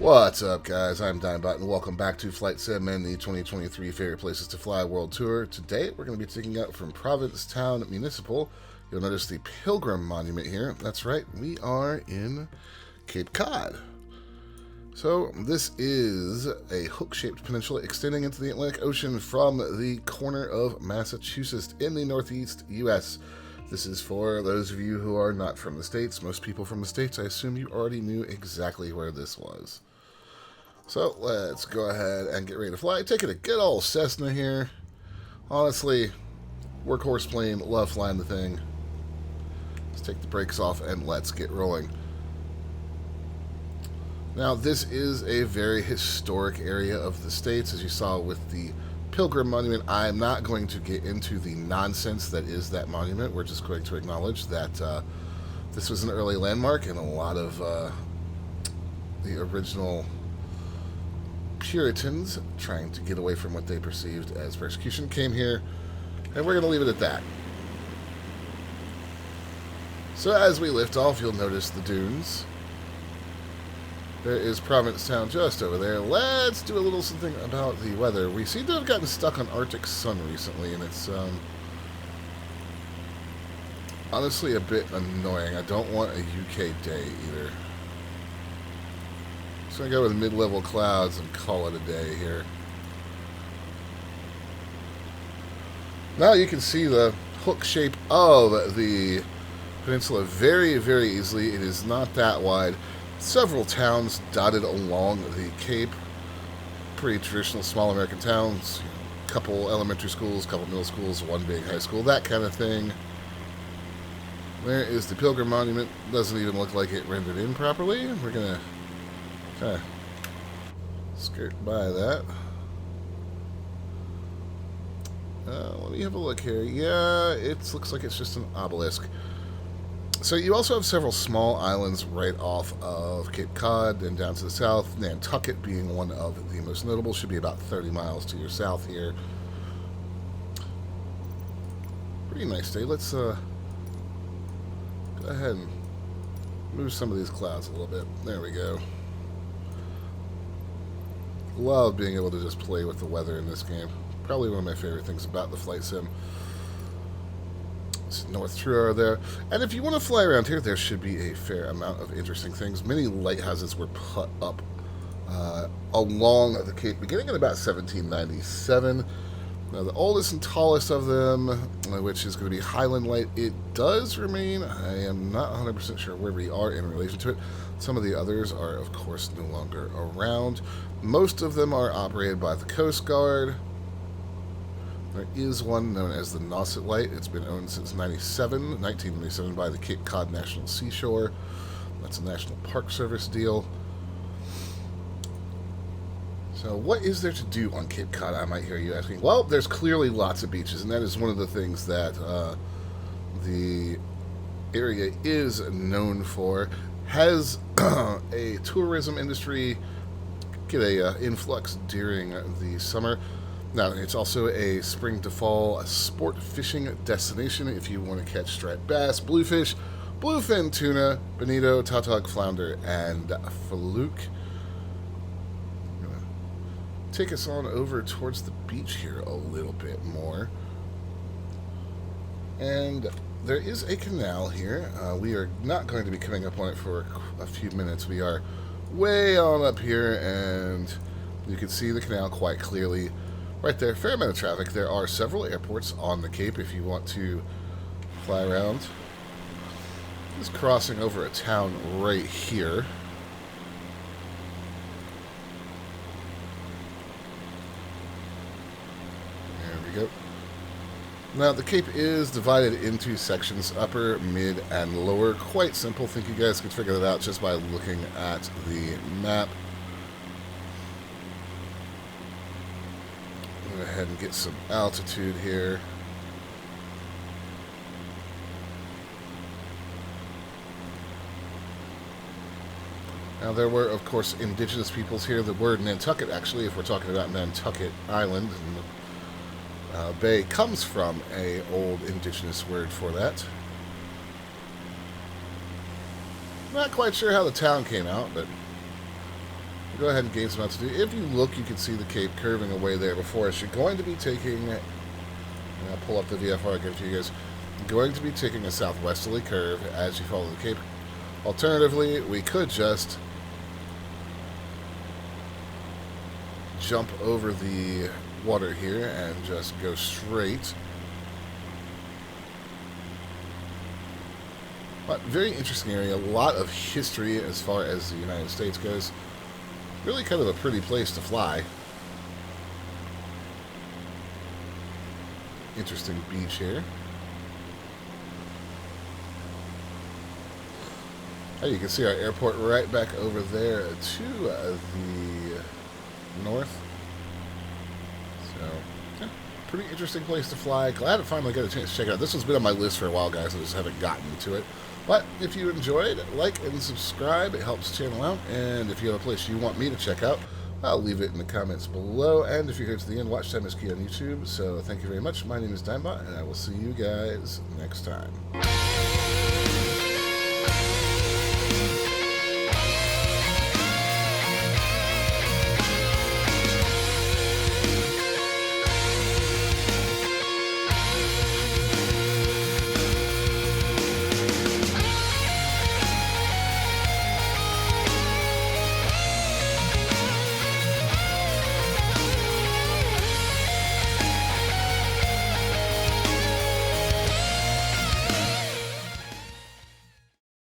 What's up, guys? I'm Dinebot, and welcome back to Flight Sim and the 2023 Favorite Places to Fly World Tour. Today, we're going to be taking out from Provincetown Municipal. You'll notice the Pilgrim Monument here. That's right, we are in Cape Cod. So, this is a hook-shaped peninsula extending into the Atlantic Ocean from the corner of Massachusetts in the northeast U.S. This is for those of you who are not from the States. Most people from the States, I assume you already knew exactly where this was. So, let's go ahead and get ready to fly. Taking a good old Cessna here. Honestly, workhorse plane, love flying the thing. Let's take the brakes off and let's get rolling. Now, this is a very historic area of the States, as you saw with the Pilgrim Monument. I'm not going to get into the nonsense that is that monument. We're just going to acknowledge that this was an early landmark, and a lot of the original Puritans trying to get away from what they perceived as persecution came here, and we're going to leave it at that. So as we lift off, you'll notice the dunes. There is Provincetown just over there. Let's do a little something about the weather. We seem to have gotten stuck on Arctic sun recently, and it's honestly a bit annoying. I don't want a UK day either. Just going to go with mid-level clouds and call it a day here. Now you can see the hook shape of the peninsula very, very easily. It is not that wide. Several towns dotted along the Cape. Pretty traditional small American towns. A couple elementary schools, a couple middle schools, one big high school, that kind of thing. There is the Pilgrim Monument. Doesn't even look like it rendered in properly. We're going to kind of skirt by that. Let me have a look here. Yeah, it looks like it's just an obelisk. So you also have several small islands right off of Cape Cod and down to the south. Nantucket being one of the most notable. Should be about 30 miles to your south here. Pretty nice day. Let's go ahead and move some of these clouds a little bit. There we go. Love being able to just play with the weather in this game. Probably one of my favorite things about the flight sim. North Truro there. And if you want to fly around here, there should be a fair amount of interesting things. Many lighthouses were put up along the Cape beginning in about 1797. Now, the oldest and tallest of them, which is going to be Highland Light, it does remain. I am not 100% sure where we are in relation to it. Some of the others are, of course, no longer around. Most of them are operated by the Coast Guard. There is one known as the Nauset Light. It's been owned since 1997 by the Cape Cod National Seashore. That's a National Park Service deal. So what is there to do on Cape Cod, I might hear you asking? Well, there's clearly lots of beaches, and that is one of the things that the area is known for. Has a tourism industry, get a influx during the summer. Now, it's also a spring to fall sport fishing destination if you want to catch striped bass, bluefish, bluefin tuna, bonito, tautog, flounder, and fluke. I'm going to take us on over towards the beach here a little bit more. And there is a canal here. We are not going to be coming up on it for a few minutes. We are way on up here, and you can see the canal quite clearly. Right there, fair amount of traffic. There are several airports on the Cape if you want to fly around. Just crossing over a town right here. There we go. Now, the Cape is divided into sections, upper, mid, and lower. Quite simple. I think you guys could figure that out just by looking at the map. Go ahead and get some altitude here. Now, there were, of course, indigenous peoples here. The word Nantucket, actually, if we're talking about Nantucket Island, Bay, comes from an old indigenous word for that. Not quite sure how the town came out, but Go ahead and gain some altitude. If you look, you can see the Cape curving away there before us. You're going to be taking, and I'll pull up the VFR again for you guys, you're going to be taking a southwesterly curve as you follow the Cape. Alternatively, we could just jump over the water here and just go straight. But very interesting area, a lot of history as far as the United States goes. Really kind of a pretty place to fly. Interesting beach here. Oh, you can see our airport right back over there to the north. So, yeah, pretty interesting place to fly. Glad I finally got a chance to check it out. This has been on my list for a while, guys. I just haven't gotten to it. But if you enjoyed, like and subscribe. It helps the channel out. And if you have a place you want me to check out, I'll leave it in the comments below. And if you're here to the end, watch time is key on YouTube. So thank you very much. My name is Dimebot, and I will see you guys next time.